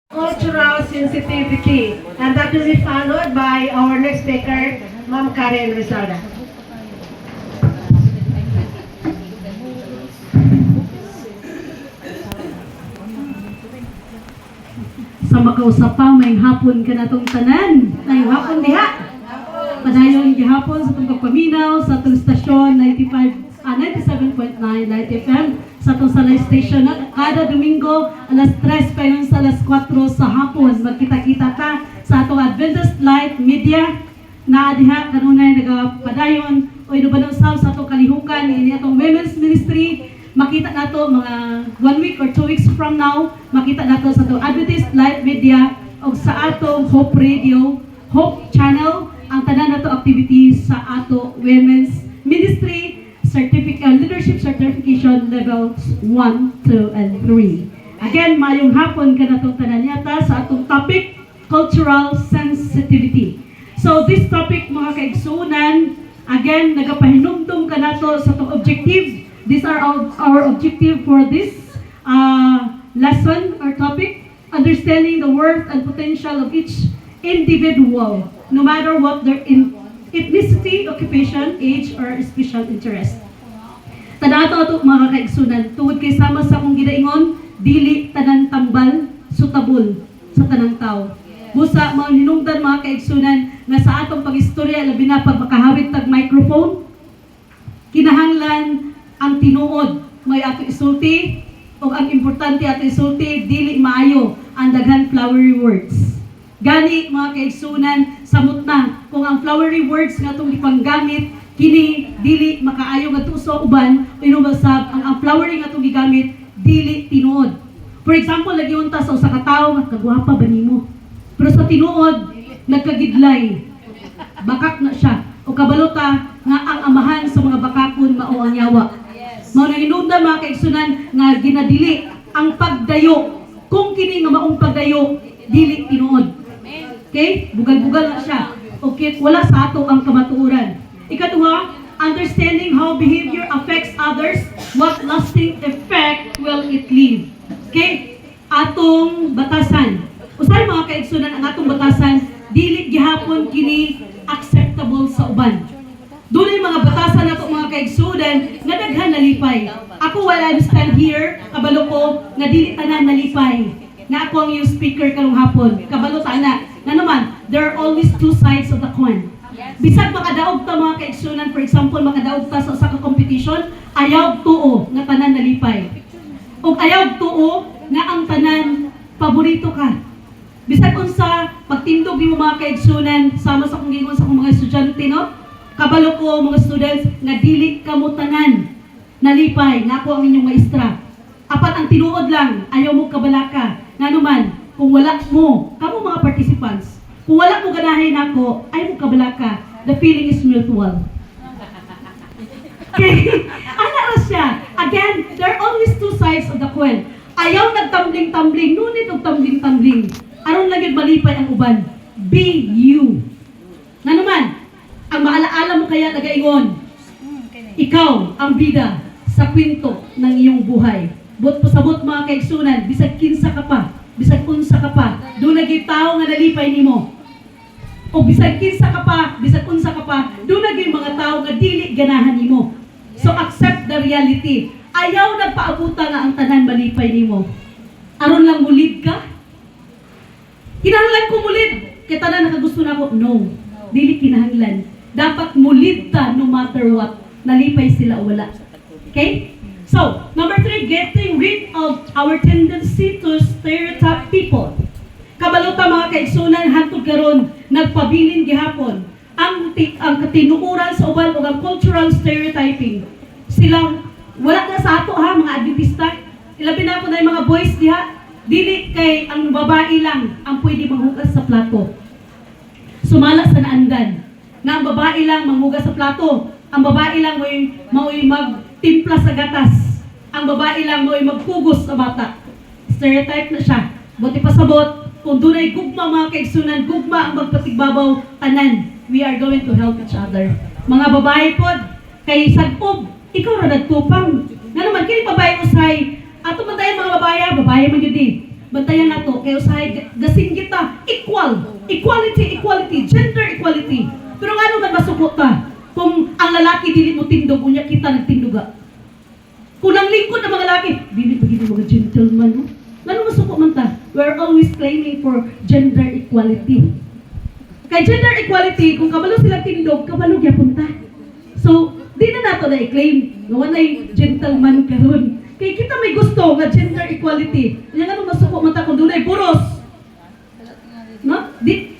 Cultural sensitivity, and that will be followed by our next speaker, Ma'am Karen Rizalda. Sa makausap pa, may hapon ka na itong tanan. May hapon diha. Padayon gihapon sa itong pagpaminaw sa itong stasyon 97.9 Light FM sa itong Salay Station. Kada Domingo, alas 3 pa yun sa alas 4 sa hapon. Magkita-kita ta sa itong Adventist Light Media na diha kanunay nagapadayon o inubanong sa itong kalihukan ini itong Women's Ministry. Makita nato mga 1 week or 2 weeks from now, makita nato sa itong Adventist Light Media o sa atong Hope Radio, Hope Channel, ang tanan nato activities sa ato Women's Ministry Leadership Certification Levels 1, 2, and 3. Again, mayong hapon ka natong tanan yata sa atong topic, Cultural Sensitivity. So this topic mga kaigsunan, again, nagapahinumdum ka nato sa itong objective. These are our objective for this lesson or topic, understanding the worth and potential of each individual, no matter what their ethnicity, occupation, age, or special interest. Tanato ito mga kaigsunan, tuwod kay sama sa akong gidaingon, dili tanan tambal, sutabol sa tanang tao. Busa, mga hinungdan mga kaigsunan, na sa atong pag-istorya, labi na pag makahawit tag microphone, kinahanglan ang tinuod, may ato isulti, o ang importante ato isulti, dili maayo ang daghan flowery words. Gani mga kaigsunan, samot na kung ang flowery words nga itong ipanggamit, kini dili makaayo nga sa uban, inubasab ang flowery nga itong gigamit, dili tinuod. For example, lagi unta sa usa ka tawo nga kagwapa ba nimo? Pero sa tinuod, nagkagidlay. Bakak na siya. O kabalota nga ang amahan sa mga bakakon mao ang yawa. Mao na hinungdan mga kaigsunan nga ginadili ang pagdayo. Kung kini nga maong pagdayo, dili tinuod. Okay? Bugal-bugal na siya. Okay, wala sa ato ang kamatuoran. Ikaduha, understanding how behavior affects others, what lasting effect will it leave. Okay? Atong batasan. Usay mga kaigsunan ang atong batasan, dili gihapon kini acceptable sa uban. Doon mga batasan nato mga kaigsunan nga daghan nalipay. Ako while I stand here, kabalo ko nga dili tanan nalipay. Na ako ang yung speaker karong hapon. Kabalo ta na naman, there are always two sides of the coin. Bisag makadaog ta mga kaigsunan, for example, makadaog ta sa usa ka competition, ayaw tuo nga tanan nalipay. O ayaw tuo nga ang tanan paborito ka. Bisag unsa pagtindog nimo mga kaigsunan sama sa akong gingon sa akong mga estudyante, no? Kabalo ko mga students nga dili kamo tanan nalipay nga ako ang inyong maestra. Apat ang tinuod lang, ayaw mo kabalaka. Nanuman, kung wala mo, kamo mga participants, kung wala mo ganahin ako, ayaw mo kabalaka. The feeling is mutual. Okay? Ana ra siya. Again, there are always two sides of the coin. Ayaw nagtambling-tambling, nunit og tambling-tambling. Aron lagi malipay ang uban. Be you. Nanuman, ang maalaala mo kaya nagaingon, ikaw ang bida sa kwento ng iyong buhay. But pasabot mga kaigsunan, bisag kinsa ka pa, bisag unsa ka pa, doon naging tao nga nalipay nimo. O bisag kinsa ka pa, bisag unsa ka pa, doon naging mga tao nga dili ganahan nimo. So accept the reality. Ayaw nagpaabuta nga ang tanan malipay nimo. Aron lang mulid ka? Kinahanglan ko mulid. Kaya tanan nakagusto na ako? No. Dili kinahanglan. Dapat mulid ta no matter what. Nalipay sila o wala. Okay? So, number 3, getting rid of our tendency to stereotype people. Kabalota mga kaigsunan, hantod karon nagpabilin gihapon ang katinuuran sa uban o ang cultural stereotyping. Silang, wala na sa ato ha, mga Adventista. Ilabi na ako na yung mga boys diha, dili kay ang babae lang ang pwede manghugas sa plato. Sumala sa naandan, na ang babae lang manghugas sa plato. Ang babae lang may magtimpla sa gatas. Ang babae lang may magpugos sa bata. Stereotype na siya. Buti pasabot, kung dunay gugma mga kaigsunan, gugma ang magpatigbabaw tanan. We are going to help each other. Mga babae pod, kay sagpob, ikaw ra nagtupang. Nga naman, kini babae usay, ato man tayo mga babae man yun bantayan nato kay usahay gasing kita equality, gender equality. Pero ngano man masuko ta kung ang lalaki dili mo tindog unya kita nagtinduga. Kung ang lingkod ng mga lalaki dili pagid mga gentleman no. Ngano masuko man ta? We're always claiming for gender equality. Kay gender equality kung kabalo sila tindog, kabalo gyapon ta. So, di na nato na i-claim nga walay gentleman karon. Kay kita may gusto nga gender equality. Nya nga masuko man ta kung dunay puros. No? Di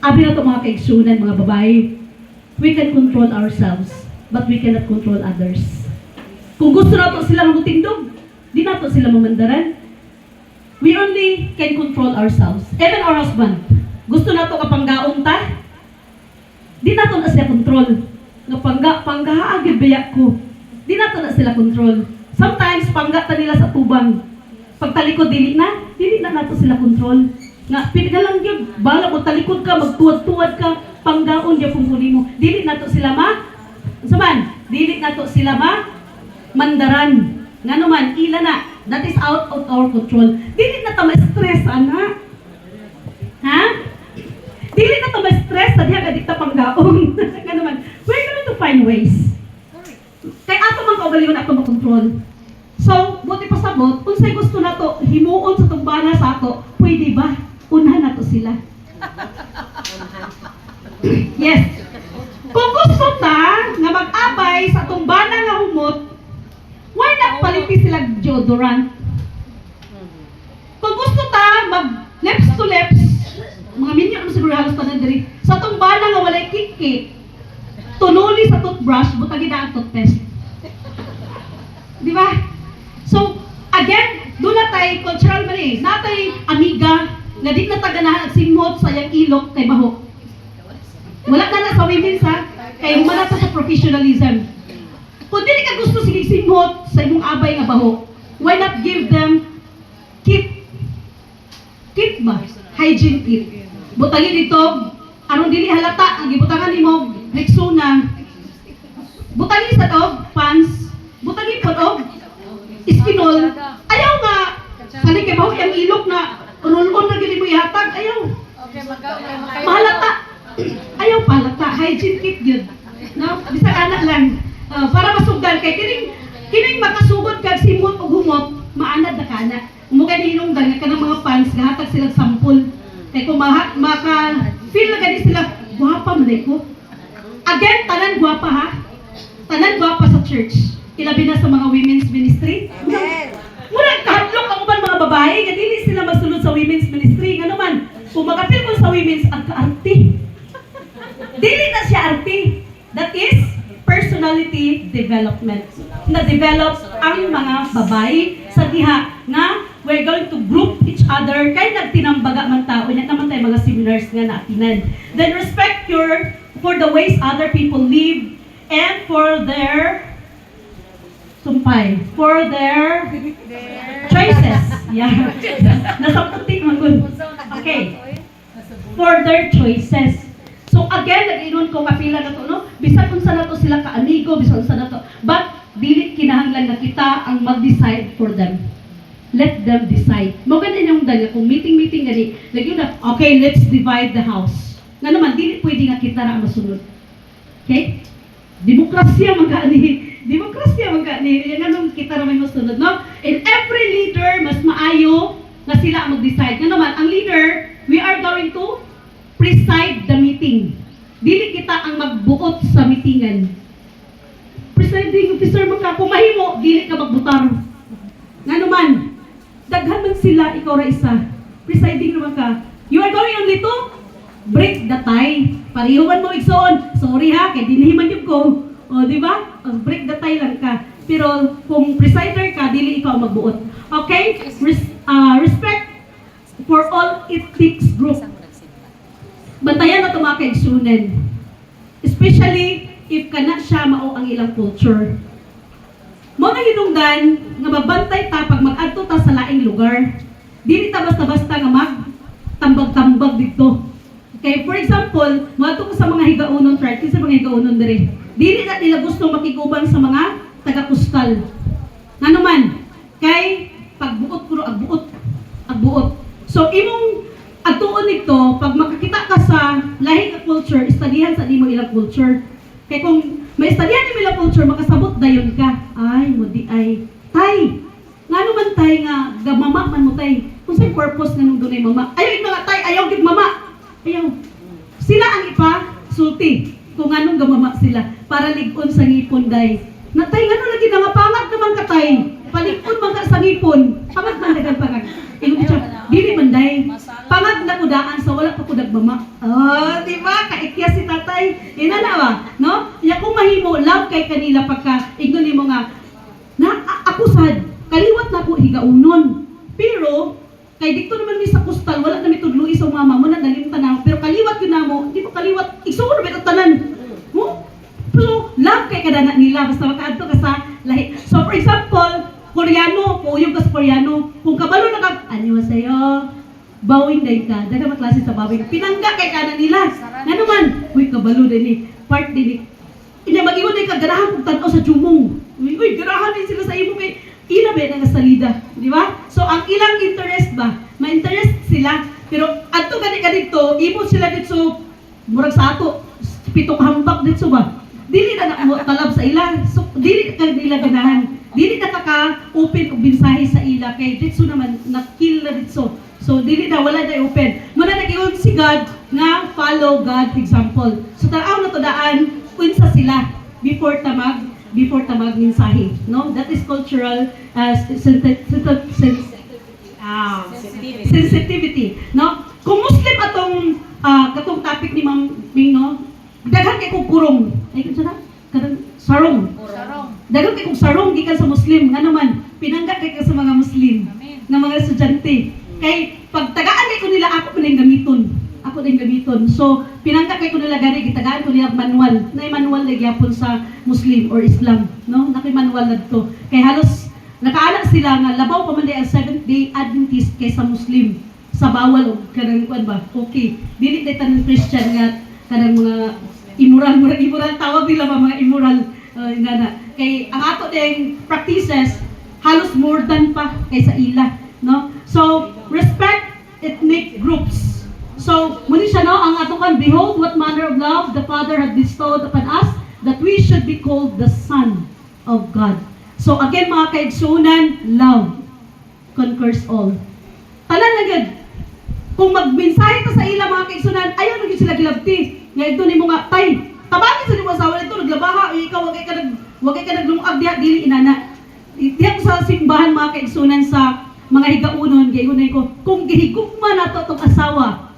abi na to mga kaigsunan, mga babae. We can control ourselves, but we cannot control others. Kung gusto nato sila magtindog, di nato sila mamandaran. We only can control ourselves. Even our husband. Gusto nato kapanggaon ta, di nato na sila control. Nga panggahaagid biyak ko. Di nato na sila control. Sometimes pangga ta nila sa tubang. Pagtalikod dili na nato sila control. Nga pila lang gyud bala mo talikod ka, magtuwad-tuwad ka, panggaon gyud pungkuli mo. Dili nato sila dili nato sila mandaran. Ngano man ila na. That is out of our control. Dili na ta ma-stress ana. Ha? Dili na ta ma-stress sa diha kadita panggaon. Ngano man. We're going to find ways. Kay ato man kaugalingon ato makontrol. So, buti pasabot, unsay gusto nato himuon sa tumbana sa ato, pwede ba? Unahan nato sila. Yes. Kung gusto ta nga mag-abay sa tumbana nga humot, why not paliti sila deodorant? Kung gusto ta mag lips to lips, mga minyo naman siguro halos tanan diri, sa tumbana nga walay kikik, tunuli sa toothbrush, butagi na ang toothpaste. Di ba? So, again, doon na tayo cultural man eh. Natay amiga, nga di na taganahan at simot sa iyang ilok kay baho. Wala na sa women's ha, kay humana sa professionalism. Kung di ka gusto sige simot sa imong abay nga baho, why not give them kit ba? Hygiene kit. Butagi dito, aron dili halata, ang gibutangan nimo Rexona. Butagi sa dog, pants, butagi po dog, iskinol. Ayaw nga, kani kay baho yung ilok na roll-on na gini mo ihatag, ayaw. Mahalata. Ayaw palata, hygiene kit yun. No? Bisa anak lang. Para masugdan kay kining makasugod kag simot o humot, maanad na kana. Mugay hinungdan nga kanang mga fans gahatag silang sampol. Kay kung maka-feel na gani sila, guwapa man ko. Again, tanan guwapa ha. Tanan guwapa sa church. Ilabi na sa mga women's ministry. Murag kahadlok ang uban mga babae, nga dili sila masulod sa women's ministry. Nga naman, kung makapil ko sa women's, ang kaarte. Dili na siya arte. That is personality development. Na-develop ang mga babae sa diha nga we're going to group each other kay nagtinambaga man tao nya naman tayo mga seminars nga naatinan. Then respect for the ways other people live and for their for their choices. Yeah. Nasa putik man gud. Okay. For their choices. So again, nag-inon ko kapila na to, no? Bisan kung saan na to sila ka-amigo, bisan kung saan na to. But, dili kinahanglan na kita ang mag-decide for them. Let them decide. Maganda yung dali, kung meeting gani, lagi na, okay, let's divide the house. Nga naman, dili pwede nga kita na masunod. Okay? Demokrasya magkani. Yan anong kita na may masunod, no? And every leader, mas maayo na sila ang mag-decide. Nga naman, ang leader, we are going to preside the meeting. Dili kita ang magbuot sa meetingan. Presiding officer mo ka, kung mahimo, dili ka magbutar. Nga naman, daghan man sila, ikaw ra isa. Presiding naman ka, you are going only to break the tie. Parihuman mo igsoon. Sorry ha, kaya dinihiman yung ko. O, di ba? Break the tie lang ka. Pero kung presider ka, dili ikaw magbuot. Okay? Respect for all ethics group. Bantayan na ito mga kaigsunan. Especially if kana siya mao ang ilang culture. Mo na hinungdan nga mabantay ta pag mag-adto ta sa laing lugar. Dili ta basta-basta nga mag-tambag-tambag dito. Okay, for example, moadto ko sa mga higaunon church, sa mga higaunon diri. Dili na nila gusto makiguban sa mga taga-kustal. Ngano man, kay pagbuot puro agbuot at tuon nito, pag makakita ka sa lahi nga culture, istadihan sa nimo ilang culture. Kaya kung may istadihan nimo ilang culture, makasabot dayon ka. Ay, mo di ay, tay, nga naman tay nga, gamama man mo tay. Kung sa'yo purpose nga nung doon ay mama. Ayaw yung mga tay, ayaw yung mama. Ayaw. Sila ang ipa, sulti. Kung anong gamama sila, para ligon sa ngipon day. Na tay, nga lagi na nga, pangag naman ka tay. Palikon man ka sa ngipon. Pangag man dagan pangag. Ingon siya, dili man day. Pangag na kudaan sa wala pa kudag mama. Oh, di ba? Kaikya si tatay. Ina na ba? No? Ya kung mahimo, love kay kanila pagka, ignon mo nga, na ako sad, kaliwat na po higaunon. Pero, kay dito naman mi sa kustal, wala na mi tudluy sa mama mo na dalim tanaw. Pero kaliwat yun na mo, di mo kaliwat, igsuon na may tanan. Mo? So, love kay kadana nila, basta makaadto ka sa lahi. So, for example, Koreano, kuyog ka sa Koreano, kung kabalo na ka, anyo sa'yo, bawing day ka, daga maklase sa bawing, pinangga kay kanan nila. Nga naman, uy, kabalo din eh, part din eh. Ina, mag-iwan din ka, garahan kong tanaw sa jumong. Uy, garahan din sila sa imo kay, ila ba nga salida, di ba? So, ang ilang interest ba, ma-interest sila, pero adto gani ka dito, imo sila dito, murag sa ato, pitong hambak dito ba? Dili na mo talab sa ila, so, dili ka nila ganahan. Dili na kaka-open o binsahe sa ila kay dito naman na-kill na dito. So dili na wala na open. Muna nag-iwan si God nga follow God example. So tanaw na to daan unsa sila before tamag mensahe, no? That is cultural sensitivity, no? Kung Muslim atong katong topic ni Ma'am Ming, no? Daghan kay kog kurong. Ay kunsa kanang sarong. Dagang kay kong sarong gikan sa Muslim, nga naman, pinangga kay ka sa mga Muslim, nga mga estudyante. Kay pagtagaan kay ko nila, ako na yung gamiton. Ako na yung gamiton. So, pinangga kay ko nila gani, gitagaan ko nila manual. Na manual na gyapon sa Muslim or Islam. No? Nakay manual na to. Kay halos, nakaanak sila nga, labaw pa man ang Seventh-day Adventist kay sa Muslim. Sa bawal o kanang kuan ba? Okay. Dili day tanang Christian nga, kanang mga immoral tawag nila ba mga immoral inana. Kay ang ato ding practices halos more than pa kaysa ila, no? So respect ethnic groups. So muni siya no ang ato kan, behold what manner of love the Father had bestowed upon us, that we should be called the Son of God. So again mga kaigsunan, love conquers all. Tanan na gid. Kung magmensahe ta sa ila mga kaigsunan, ayaw na gid sila gilabti. Nga ito ni mga tay, tabagin sa nimo asawa nito naglabaha, ikaw wagay ka naglungag diha dili inana. Diha ko sa simbahan mga kaigsunan sa mga higaunon, gayunay ko, kung gihigugma na to tong asawa.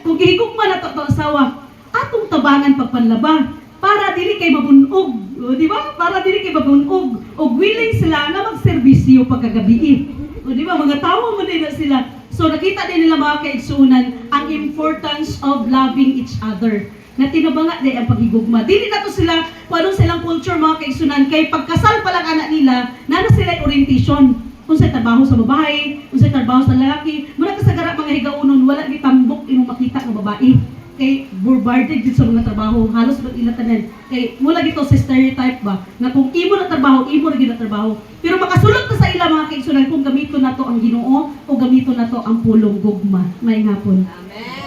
Kung gihigugma na to tong asawa, atong tabangan pagpanlaba para dili kay mabunog, di ba? Para dili kay mabunog og willing sila na magserbisyo pagkagabi. Di ba? Mga tawo man din sila. So nakita din nila mga kaigsunan ang importance of loving each other. Na tinabanga din ang paghigugma. Dili na to sila, kung anong silang culture mga kaigsunan, kay pagkasal pa lang anak nila, nana sila orientation. Kung sa trabaho sa babae, kung sa trabaho sa lalaki, muna kasagara mga higaunon, wala gitambok imong makita ng babae. Kay bombarded din sa mga trabaho, halos mag-ilatanan. Kay mula gito sa stereotype ba, na kung imo na trabaho, imo na ginatrabaho. Pero makasulot na sa ila mga kaigsunan kung gamito na to ang Ginoo o gamito na to ang pulong gugma. May hapon. Amen.